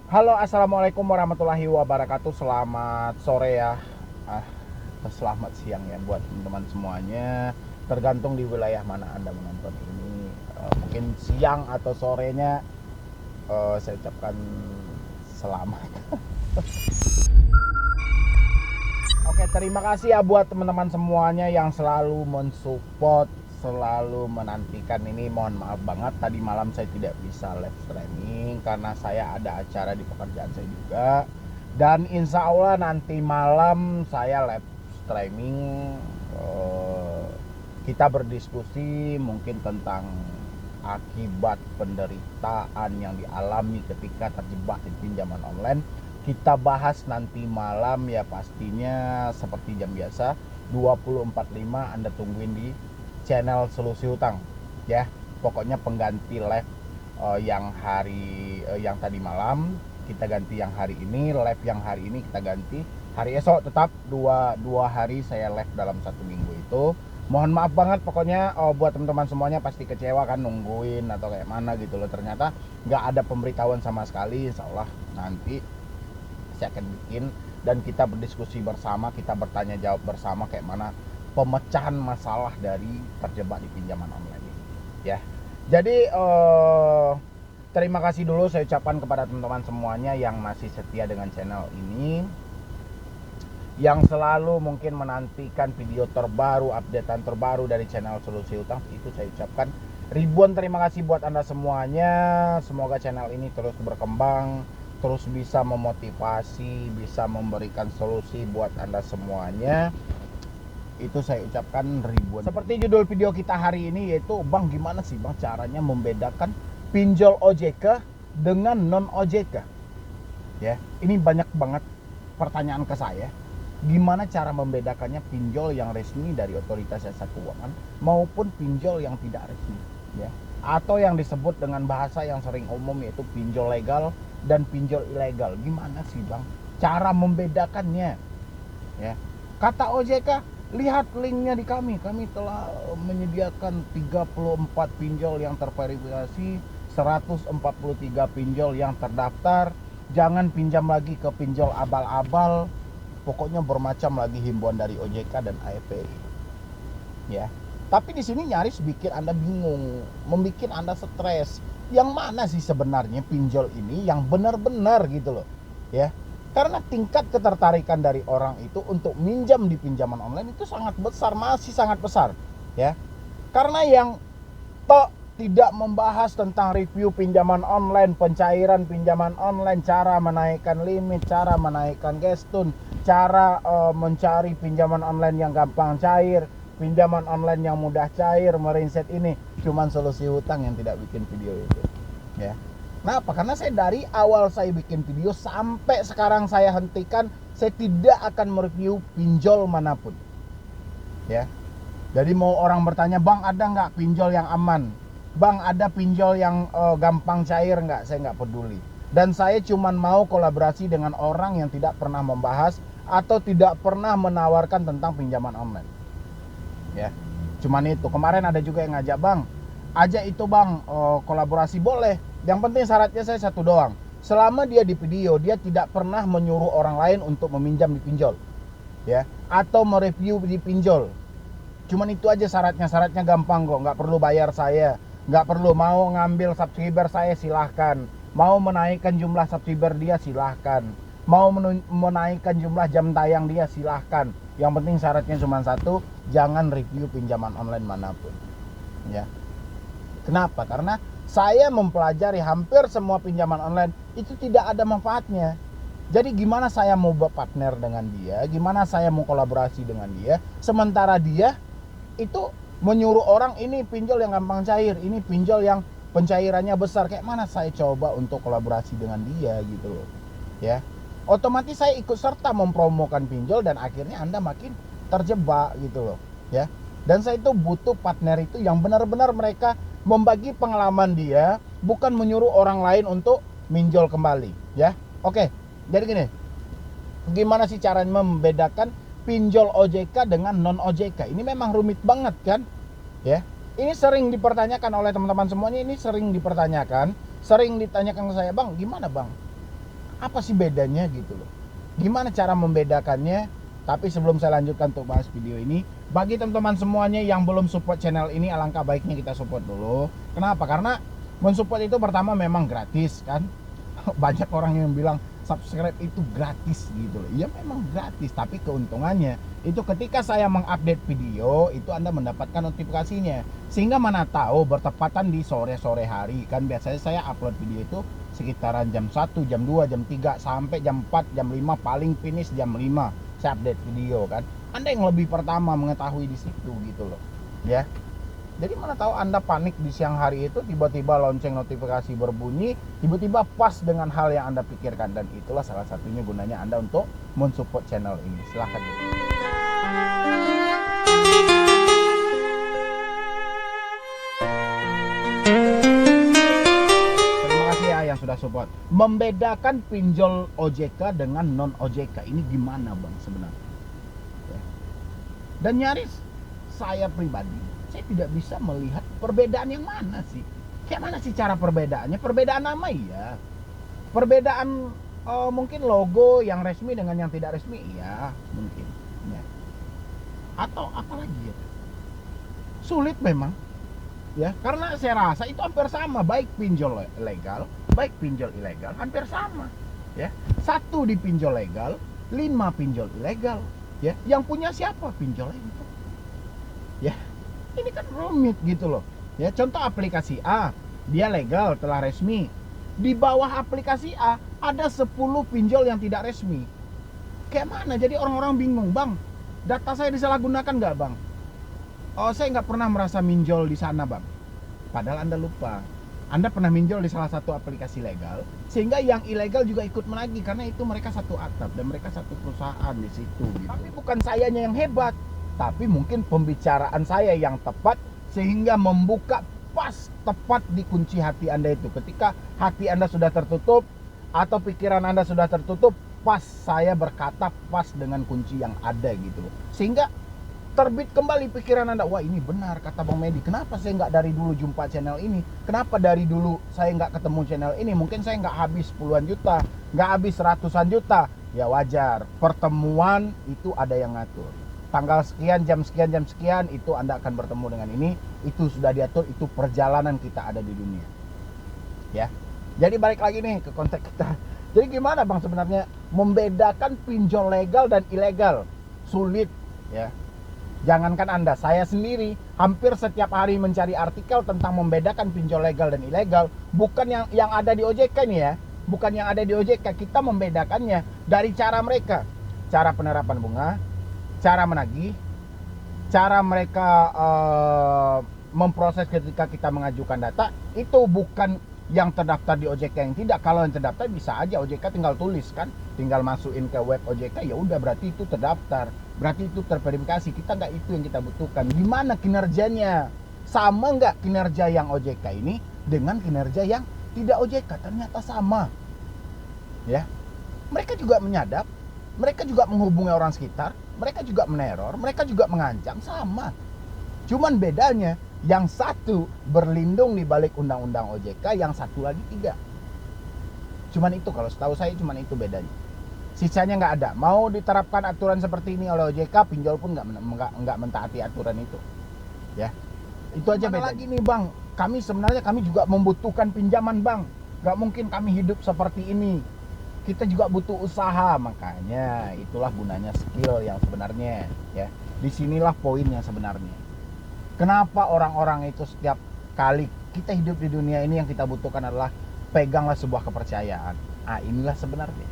Halo, assalamualaikum warahmatullahi wabarakatuh. Selamat sore ya. Ah, Selamat siang ya buat teman-teman semuanya. Tergantung di wilayah mana Anda menonton ini. Mungkin siang atau sorenya, saya ucapkan selamat. Oke, terima kasih ya buat teman-teman semuanya yang selalu mensupport, selalu menantikan ini. Mohon maaf banget tadi malam saya tidak bisa live streaming karena saya ada acara di pekerjaan saya juga. Dan insya Allah nanti malam saya live streaming. eh, Kita berdiskusi mungkin tentang akibat penderitaan yang dialami ketika terjebak di pinjaman online. Kita bahas nanti malam ya, pastinya seperti jam biasa 24.5 Anda tungguin di channel Solusi Hutang ya. Pokoknya pengganti live yang tadi malam kita ganti yang hari ini, live yang hari ini kita ganti hari esok. Tetap dua hari saya live dalam satu minggu itu. Mohon maaf banget pokoknya, buat teman-teman semuanya pasti kecewa kan nungguin atau kayak mana gitu loh. Ternyata nggak ada pemberitahuan sama sekali. Insya Allah nanti saya akan bikin dan kita berdiskusi bersama, kita bertanya jawab bersama kayak mana pemecahan masalah dari terjebak di pinjaman online ini ya. Jadi terima kasih dulu saya ucapkan kepada teman-teman semuanya yang masih setia dengan channel ini, yang selalu mungkin menantikan video terbaru, updatean terbaru dari channel Solusi Utang. Itu saya ucapkan ribuan terima kasih buat Anda semuanya. Semoga channel ini terus berkembang, terus bisa memotivasi, bisa memberikan solusi buat Anda semuanya. Itu saya ucapkan ribuan. Seperti judul video kita hari ini, yaitu Bang, gimana sih Bang caranya membedakan pinjol OJK dengan non OJK ya. Ini banyak banget pertanyaan ke saya, gimana cara membedakannya pinjol yang resmi dari otoritas jasa keuangan maupun pinjol yang tidak resmi ya, atau yang disebut dengan bahasa yang sering umum yaitu pinjol legal dan pinjol ilegal. Gimana sih Bang cara membedakannya ya? Kata OJK, lihat linknya di kami telah menyediakan 34 pinjol yang terverifikasi, 143 pinjol yang terdaftar. Jangan pinjam lagi ke pinjol abal-abal. Pokoknya bermacam lagi himbauan dari OJK dan AFPI ya. Tapi di sini nyaris bikin Anda bingung, membuat Anda stres. Yang mana sih sebenarnya pinjol ini yang benar-benar gitu loh ya. Karena tingkat ketertarikan dari orang itu untuk minjam di pinjaman online itu sangat besar, masih sangat besar ya. Karena yang tidak membahas tentang review pinjaman online, pencairan pinjaman online, cara menaikkan limit, cara menaikkan gestun, cara mencari pinjaman online yang gampang cair, pinjaman online yang mudah cair, meriset ini. Cuman Solusi Hutang yang tidak bikin video itu ya. Kenapa? Karena saya dari awal saya bikin video sampai sekarang saya hentikan, saya tidak akan mereview pinjol manapun ya. Jadi mau orang bertanya, Bang ada nggak pinjol yang aman, Bang ada pinjol yang gampang cair nggak, saya nggak peduli. Dan saya cuma mau kolaborasi dengan orang yang tidak pernah membahas atau tidak pernah menawarkan tentang pinjaman online ya. Cuman itu. Kemarin ada juga yang ngajak, Bang aja itu Bang, kolaborasi boleh, yang penting syaratnya saya satu doang, selama dia di video dia tidak pernah menyuruh orang lain untuk meminjam di pinjol ya, atau mereview di pinjol. Cuman itu aja syaratnya. Syaratnya gampang kok, nggak perlu bayar saya, nggak perlu. Mau ngambil subscriber saya silahkan, mau menaikkan jumlah subscriber dia silahkan, mau menaikkan jumlah jam tayang dia silahkan. Yang penting syaratnya cuma satu, jangan review pinjaman online manapun ya. Kenapa? Karena saya mempelajari hampir semua pinjaman online itu tidak ada manfaatnya. Jadi gimana saya mau berpartner dengan dia, gimana saya mau kolaborasi dengan dia, sementara dia itu menyuruh orang ini pinjol yang gampang cair, ini pinjol yang pencairannya besar. Kayak mana saya coba untuk kolaborasi dengan dia gitu loh ya. Otomatis saya ikut serta mempromokan pinjol dan akhirnya Anda makin terjebak gitu loh ya. Dan saya itu butuh partner itu yang benar-benar mereka membagi pengalaman dia, bukan menyuruh orang lain untuk minjol kembali ya. Oke, jadi gini, gimana sih caranya membedakan pinjol OJK dengan non OJK? Ini memang rumit banget kan ya. Ini sering dipertanyakan oleh teman-teman semuanya, ini sering dipertanyakan, sering ditanyakan ke saya, Bang gimana Bang Apa sih bedanya gitu loh. Gimana cara membedakannya? Tapi sebelum saya lanjutkan untuk bahas video ini, bagi teman-teman semuanya yang belum support channel ini, alangkah baiknya kita support dulu. Kenapa? Karena mensupport itu pertama memang gratis kan. Banyak orang yang bilang subscribe itu gratis gitu loh. Iya memang gratis, tapi keuntungannya itu ketika saya mengupdate video itu Anda mendapatkan notifikasinya. Sehingga mana tahu bertepatan di sore-sore hari kan, biasanya saya upload video itu sekitaran jam 1, jam 2, jam 3 sampai jam 4, jam 5, paling finish jam 5 saya update video kan. Anda yang lebih pertama mengetahui di situ gitu loh. Ya. Jadi mana tahu Anda panik di siang hari itu, tiba-tiba lonceng notifikasi berbunyi, tiba-tiba pas dengan hal yang Anda pikirkan, dan itulah salah satunya gunanya Anda untuk mensupport channel ini. Silahkan. Terima kasih ya yang sudah support. Membedakan pinjol OJK dengan non OJK ini gimana Bang sebenarnya? Dan nyaris saya pribadi, saya tidak bisa melihat perbedaan yang mana sih. Kayak mana sih cara perbedaannya? Perbedaan nama iya. Perbedaan mungkin logo yang resmi dengan yang tidak resmi iya mungkin. Ya. Atau apalagi ya? Sulit memang. Ya, karena saya rasa itu hampir sama, baik pinjol legal, baik pinjol ilegal, hampir sama. Ya. 1 di pinjol legal, 5 pinjol ilegal. Ya, yang punya siapa? Pinjol itu. Ya. Ini kan rumit gitu loh. Ya, contoh aplikasi A, dia legal, telah resmi. Di bawah aplikasi A ada 10 pinjol yang tidak resmi. Kayak mana? Jadi orang-orang bingung, Bang. Data saya disalahgunakan nggak, Bang? Oh, saya nggak pernah merasa minjol di sana, Bang. Padahal Anda lupa. Anda pernah minjol di salah satu aplikasi legal, sehingga yang ilegal juga ikut menagih karena itu mereka satu atap dan mereka satu perusahaan di situ. Gitu. Tapi bukan sayanya yang hebat, tapi mungkin pembicaraan saya yang tepat sehingga membuka pas tepat di kunci hati Anda itu. Ketika hati Anda sudah tertutup atau pikiran Anda sudah tertutup, pas saya berkata pas dengan kunci yang ada gitu loh. Sehingga terbit kembali pikiran Anda, wah ini benar kata Bang Medi, kenapa saya nggak dari dulu jumpa channel ini, kenapa dari dulu saya nggak ketemu channel ini, mungkin saya nggak habis puluhan juta, nggak habis ratusan juta. Ya wajar, pertemuan itu ada yang ngatur, tanggal sekian, jam sekian itu Anda akan bertemu dengan ini, itu sudah diatur, itu perjalanan kita ada di dunia. Ya, jadi balik lagi nih ke konteks kita. Jadi gimana Bang sebenarnya membedakan pinjol legal dan ilegal? Sulit ya. Jangankan Anda, saya sendiri hampir setiap hari mencari artikel tentang membedakan pinjol legal dan ilegal. Bukan yang ada di OJK ini ya, bukan yang ada di OJK. Kita membedakannya dari cara mereka, cara penerapan bunga, cara menagih, cara mereka memproses ketika kita mengajukan data. Itu bukan yang terdaftar di OJK yang tidak. Kalau yang terdaftar bisa aja OJK tinggal tulis kan, tinggal masukin ke web OJK, ya udah berarti itu terdaftar, berarti itu terverifikasi. Kita nggak itu yang kita butuhkan. Gimana kinerjanya? Sama nggak kinerja yang OJK ini dengan kinerja yang tidak OJK? Ternyata sama. Ya, mereka juga menyadap, mereka juga menghubungi orang sekitar, mereka juga meneror, mereka juga mengancam, sama. Cuman bedanya, yang satu berlindung di balik undang-undang OJK, yang satu lagi tidak. Cuman itu, kalau setahu saya cuman itu bedanya. Sisanya nggak ada. Mau diterapkan aturan seperti ini oleh OJK, pinjol pun nggak mentaati aturan itu. Ya, itu aja bedanya. Lagi nih Bang, kami sebenarnya juga membutuhkan pinjaman Bang. Nggak mungkin kami hidup seperti ini. Kita juga butuh usaha, makanya itulah gunanya skill yang sebenarnya. Ya, disinilah poin yang sebenarnya. Kenapa orang-orang itu setiap kali kita hidup di dunia ini yang kita butuhkan adalah peganglah sebuah kepercayaan. Ah, inilah sebenarnya.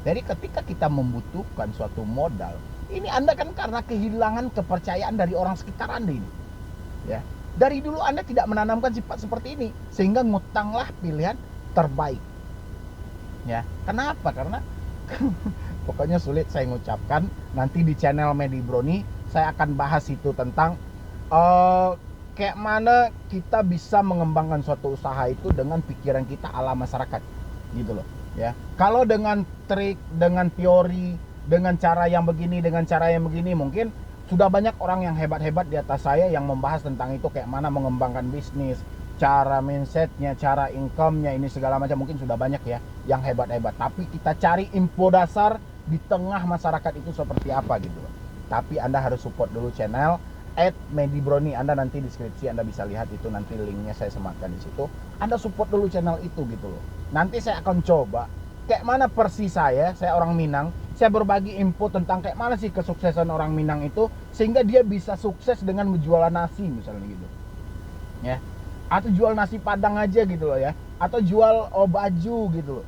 Jadi ketika kita membutuhkan suatu modal, ini Anda kan karena kehilangan kepercayaan dari orang sekitar Anda ini. Ya. Dari dulu Anda tidak menanamkan sifat seperti ini, sehingga ngutanglah pilihan terbaik. Ya. Kenapa? Karena pokoknya sulit saya mengucapkan. Nanti di channel Medi Broni saya akan bahas itu tentang kayak mana kita bisa mengembangkan suatu usaha itu dengan pikiran kita ala masyarakat gitu loh ya. Kalau dengan trik, dengan teori, dengan cara yang begini, dengan cara yang begini, mungkin sudah banyak orang yang hebat-hebat di atas saya yang membahas tentang itu, kayak mana mengembangkan bisnis, cara mindsetnya, cara income-nya, ini segala macam mungkin sudah banyak ya yang hebat-hebat. Tapi kita cari info dasar di tengah masyarakat itu seperti apa gitu loh. Tapi Anda harus support dulu channel @medibroni. Anda nanti deskripsi Anda bisa lihat itu, nanti linknya saya sematkan di situ. Anda support dulu channel itu gitu loh. Nanti saya akan coba kayak mana persis saya orang Minang, saya berbagi info tentang kayak mana sih kesuksesan orang Minang itu sehingga dia bisa sukses dengan menjual nasi misalnya gitu. Ya. Atau jual nasi padang aja gitu loh ya, atau jual baju gitu loh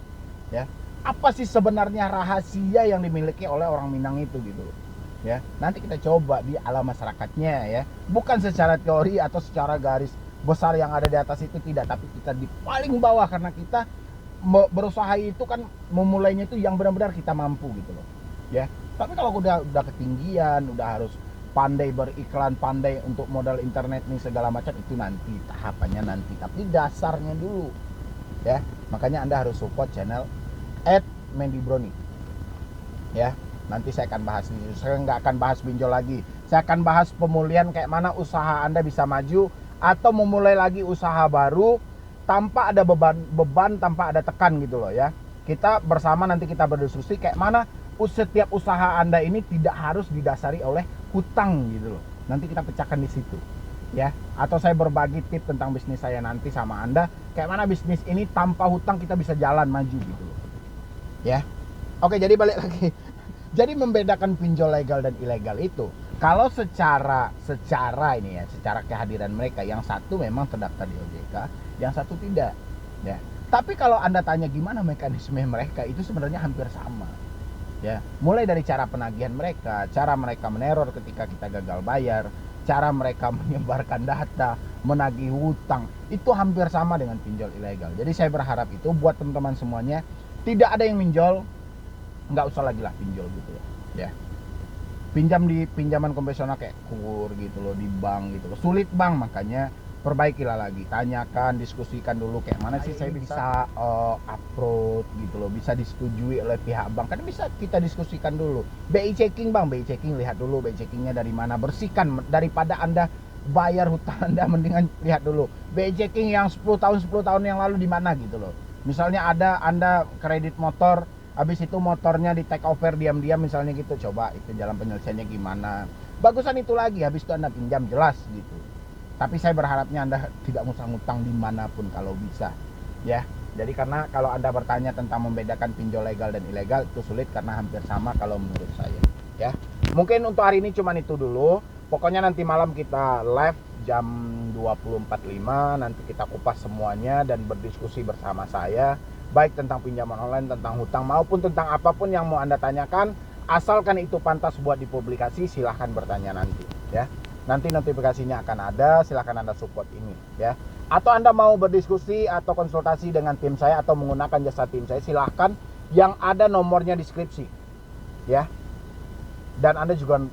ya. Apa sih sebenarnya rahasia yang dimiliki oleh orang Minang itu gitu loh ya. Nanti kita coba di alam masyarakatnya ya, bukan secara teori atau secara garis besar yang ada di atas itu, tidak, tapi kita di paling bawah karena kita berusaha itu kan memulainya itu yang benar-benar kita mampu gitu loh ya. Tapi kalau udah ketinggian, udah harus pandai beriklan, pandai untuk modal internet nih segala macam, itu nanti tahapannya nanti, tapi dasarnya dulu ya. Makanya Anda harus support channel @medibroni ya. Nanti saya akan bahas ini, saya nggak akan bahas pinjol lagi, saya akan bahas pemulihan kayak mana usaha Anda bisa maju atau memulai lagi usaha baru tanpa ada beban, tanpa ada tekan gitu loh ya. Kita bersama nanti kita berdiskusi kayak mana setiap usaha Anda ini tidak harus didasari oleh hutang gitu loh. Nanti kita pecahkan di situ ya. Atau saya berbagi tips tentang bisnis saya nanti sama Anda, kayak mana bisnis ini tanpa hutang kita bisa jalan maju gitu loh ya. Oke, jadi balik lagi. Jadi membedakan pinjol legal dan ilegal itu, kalau secara ini ya, secara kehadiran mereka, yang satu memang terdaftar di OJK, yang satu tidak ya. Tapi kalau Anda tanya gimana mekanisme mereka, itu sebenarnya hampir sama ya. Mulai dari cara penagihan mereka, cara mereka meneror ketika kita gagal bayar, cara mereka menyebarkan data, menagih hutang, itu hampir sama dengan pinjol ilegal. Jadi saya berharap itu buat teman-teman semuanya, tidak ada yang minjol, nggak usah lagi lah pinjol gitu ya. Pinjam di pinjaman konvensional kayak KUR gitu loh, di bank gitu loh, sulit bang, makanya perbaikilah lagi, tanyakan, diskusikan dulu kayak mana sih saya bisa upload gitu loh, bisa disetujui oleh pihak bank, kan bisa kita diskusikan dulu. BI checking bang, BI checking lihat dulu BI checkingnya dari mana, bersihkan daripada Anda bayar hutang Anda, mendingan lihat dulu BI checking yang 10 tahun yang lalu di mana gitu loh. Misalnya ada Anda kredit motor, habis itu motornya di take over diam-diam misalnya gitu, coba itu jalan penyelesaiannya gimana, bagusan itu lagi, habis itu Anda pinjam jelas gitu. Tapi saya berharapnya Anda tidak ngutang-ngutang dimanapun kalau bisa ya. Jadi karena kalau Anda bertanya tentang membedakan pinjol legal dan ilegal, itu sulit karena hampir sama kalau menurut saya ya. Mungkin untuk hari ini cuman itu dulu. Pokoknya nanti malam kita live jam 20.45, nanti kita kupas semuanya dan berdiskusi bersama saya, baik tentang pinjaman online, tentang hutang, maupun tentang apapun yang mau Anda tanyakan. Asalkan itu pantas buat dipublikasi, silahkan bertanya nanti ya. Nanti notifikasinya akan ada, silahkan Anda support ini ya. Atau Anda mau berdiskusi atau konsultasi dengan tim saya atau menggunakan jasa tim saya, silahkan, yang ada nomornya deskripsi ya. Dan Anda juga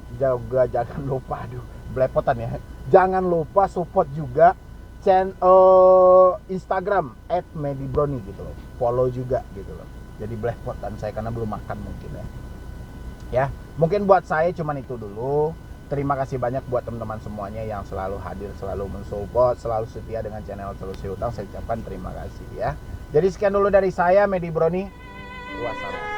jangan lupa, belepotan ya, jangan lupa support juga channel Instagram @medibroni gitu loh, follow juga gitu loh. Jadi belepotan saya karena belum makan mungkin ya. Mungkin buat saya cuman itu dulu. Terima kasih banyak buat teman-teman semuanya yang selalu hadir, selalu mensupport, selalu setia dengan channel Solusi Hutang. Saya ucapkan terima kasih ya. Jadi sekian dulu dari saya, Medibroni. Wassalam.